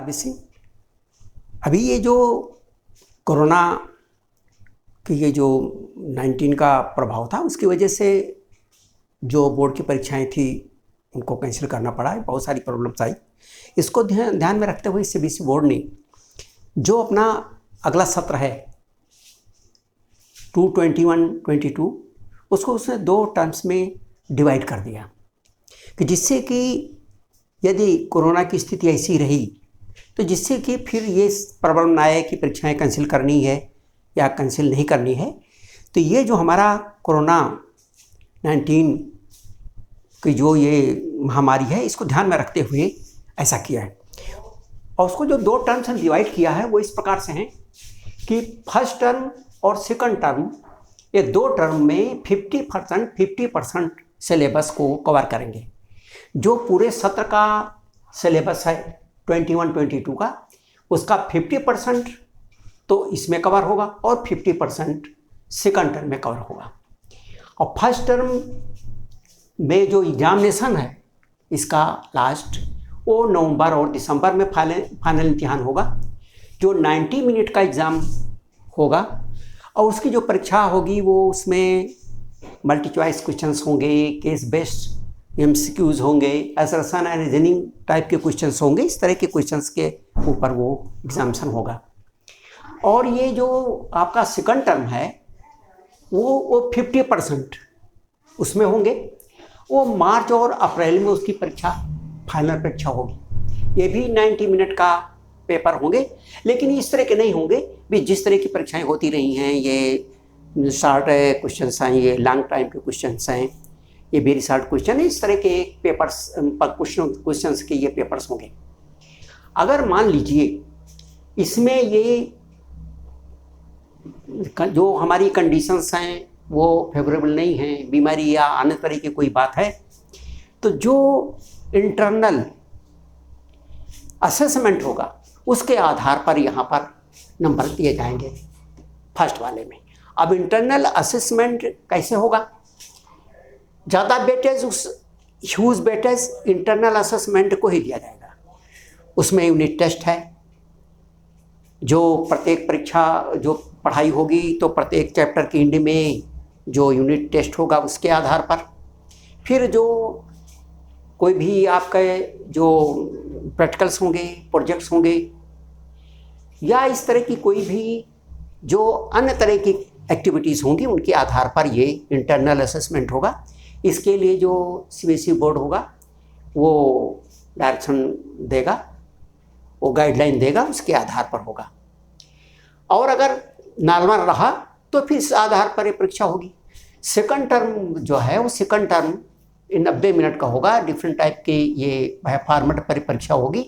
RBC, अभी ये जो कोरोना की ये जो 19 का प्रभाव था उसकी वजह से जो बोर्ड की परीक्षाएं थी उनको कैंसिल करना पड़ा है। बहुत सारी प्रॉब्लम्स आई। इसको ध्यान में रखते हुए सीबीएसई बोर्ड ने जो अपना अगला सत्र है 2021-22 उसको उसने 2 टर्म्स में डिवाइड कर दिया कि जिससे कि यदि कोरोना की स्थिति ऐसी रही तो जिससे कि फिर ये प्रॉब्लम ना आए कि परीक्षाएं कैंसिल करनी है या कैंसिल नहीं करनी है। तो ये जो हमारा कोरोना 19 की जो ये महामारी है इसको ध्यान में रखते हुए ऐसा किया है। और उसको जो 2 टर्म्स में डिवाइड किया है वो इस प्रकार से हैं कि फर्स्ट टर्म और सेकंड टर्म, ये 2 टर्म में 50% सिलेबस को कवर करेंगे। जो पूरे सत्र का सिलेबस है 21-22 का, उसका 50% तो इसमें कवर होगा और 50% सेकंड टर्म में कवर होगा। और फर्स्ट टर्म में जो एग्जामिनेशन है इसका लास्ट वो नवंबर और दिसंबर में फाइनल इम्तिहान होगा, जो 90 मिनट का एग्ज़ाम होगा। और उसकी जो परीक्षा होगी वो उसमें मल्टी चॉइस क्वेश्चंस होंगे, केस बेस्ड एमसीक्यूज होंगे, असर्शन एंड रीजनिंग टाइप के क्वेश्चंस होंगे। इस तरह के क्वेश्चंस के ऊपर वो एग्जामिनेशन होगा। और ये जो आपका सेकंड टर्म है वो 50% उसमें होंगे। वो मार्च और अप्रैल में उसकी परीक्षा फाइनल परीक्षा होगी। ये भी 90 मिनट का पेपर होंगे, लेकिन इस तरह के नहीं होंगे भी जिस तरह की परीक्षाएं होती रही हैं। ये शॉर्ट क्वेश्चंस हैं, ये लॉन्ग टाइम के क्वेश्चंस हैं, ये वेरी शॉर्ट क्वेश्चन है। इस तरह के पेपर्स क्वेश्चंस के ये पेपर्स होंगे। अगर मान लीजिए इसमें ये जो हमारी कंडीशंस हैं वो फेवरेबल नहीं हैं, बीमारी या अन्य तरह की कोई बात है, तो जो इंटरनल असेसमेंट होगा उसके आधार पर यहाँ पर नंबर दिए जाएंगे फर्स्ट वाले में। अब इंटरनल असेसमेंट कैसे होगा? ज़्यादा वेटेज उस ह्यूज वेटेज इंटरनल असेसमेंट को ही दिया जाएगा। उसमें यूनिट टेस्ट है, जो प्रत्येक परीक्षा जो पढ़ाई होगी तो प्रत्येक चैप्टर की एंड में जो यूनिट टेस्ट होगा उसके आधार पर फिर जो कोई भी आपके जो प्रैक्टिकल्स होंगे, प्रोजेक्ट्स होंगे या इस तरह की कोई भी जो अन्य तरह की एक्टिविटीज़ होंगी उनके आधार पर ये इंटरनल असेसमेंट होगा। इसके लिए जो सीबीएसई बोर्ड होगा वो डायरेक्शन देगा, वो गाइडलाइन देगा, उसके आधार पर होगा। और अगर नॉर्मल रहा तो फिर इस आधार पर ये परीक्षा होगी। सेकंड टर्म जो है वो सेकंड टर्म 90 मिनट का होगा। डिफरेंट टाइप के ये फॉर्मेट पर परीक्षा होगी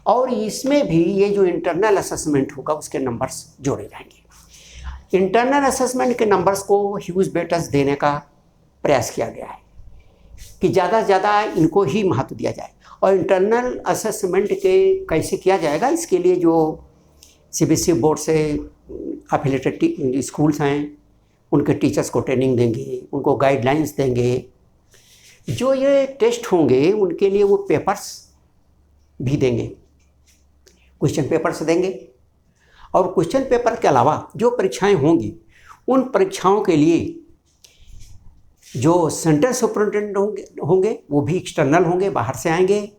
और इसमें भी ये जो इंटरनल असेसमेंट होगा उसके नंबर्स जोड़े जाएंगे। इंटरनल असेसमेंट के नंबर्स को ह्यूज वेटेज देने का प्रयास किया गया है कि ज़्यादा से ज़्यादा इनको ही महत्व दिया जाए। और इंटरनल असेसमेंट के कैसे किया जाएगा, इसके लिए जो सीबीएसई बोर्ड से एफिलिएटेड स्कूल्स हैं उनके टीचर्स को ट्रेनिंग देंगे, उनको गाइडलाइंस देंगे। जो ये टेस्ट होंगे उनके लिए वो पेपर्स भी देंगे, क्वेश्चन पेपर्स देंगे। और क्वेश्चन पेपर के अलावा जो परीक्षाएं होंगी उन परीक्षाओं के लिए जो सेंटर सुपरिटेंडेंट होंगे वो भी एक्सटर्नल होंगे, बाहर से आएंगे।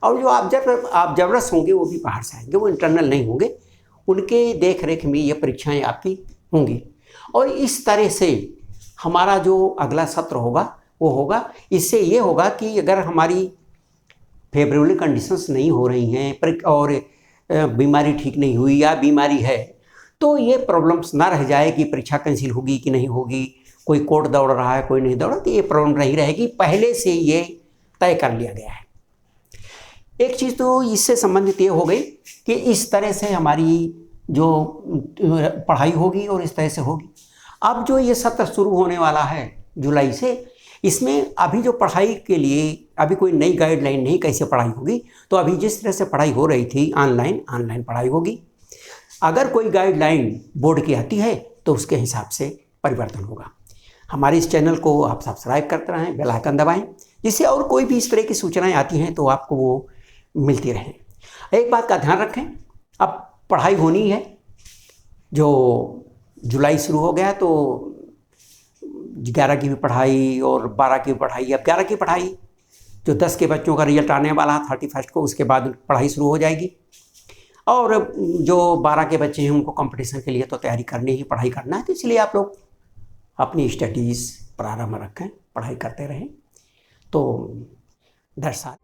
और जो ऑब्जर्वर्स होंगे वो भी बाहर से आएंगे, वो इंटरनल नहीं होंगे। उनके देख रेख में ये परीक्षाएं आपकी होंगी। और इस तरह से हमारा जो अगला सत्र होगा वो होगा। इससे ये होगा कि अगर हमारी फेवरेबल कंडीशंस नहीं हो रही हैं और बीमारी ठीक नहीं हुई या बीमारी है तो ये प्रॉब्लम्स ना रह जाए कि परीक्षा कैंसिल होगी कि नहीं होगी, कोई कोर्ट दौड़ रहा है कोई नहीं दौड़ रहा, तो ये प्रॉब्लम नहीं रहेगी। पहले से ये तय कर लिया गया है। एक चीज़ तो इससे संबंधित ये हो गई कि इस तरह से हमारी जो पढ़ाई होगी और इस तरह से होगी। अब जो ये सत्र शुरू होने वाला है जुलाई से, इसमें अभी जो पढ़ाई के लिए अभी कोई नई गाइडलाइन नहीं कैसे पढ़ाई होगी। तो अभी जिस तरह से पढ़ाई हो रही थी ऑनलाइन पढ़ाई होगी। अगर कोई गाइडलाइन बोर्ड की आती है तो उसके हिसाब से परिवर्तन होगा। हमारे इस चैनल को आप सब्सक्राइब करते रहें, बेल आइकन दबाएं, जिससे और कोई भी इस तरह की सूचनाएं आती हैं तो आपको वो मिलती रहें। एक बात का ध्यान रखें, अब पढ़ाई होनी है, जो जुलाई शुरू हो गया तो 11 की भी पढ़ाई और 12 की भी पढ़ाई। अब 11 की पढ़ाई, जो 10 के बच्चों का रिजल्ट आने वाला है 31 को, उसके बाद पढ़ाई शुरू हो जाएगी। और जो 12 के बच्चे हैं उनको कंपटीशन के लिए तो तैयारी करनी ही, पढ़ाई करना है, तो इसलिए आप लोग अपनी स्टडीज़ प्रारंभ रखें, पढ़ाई करते रहें। तो दर्शा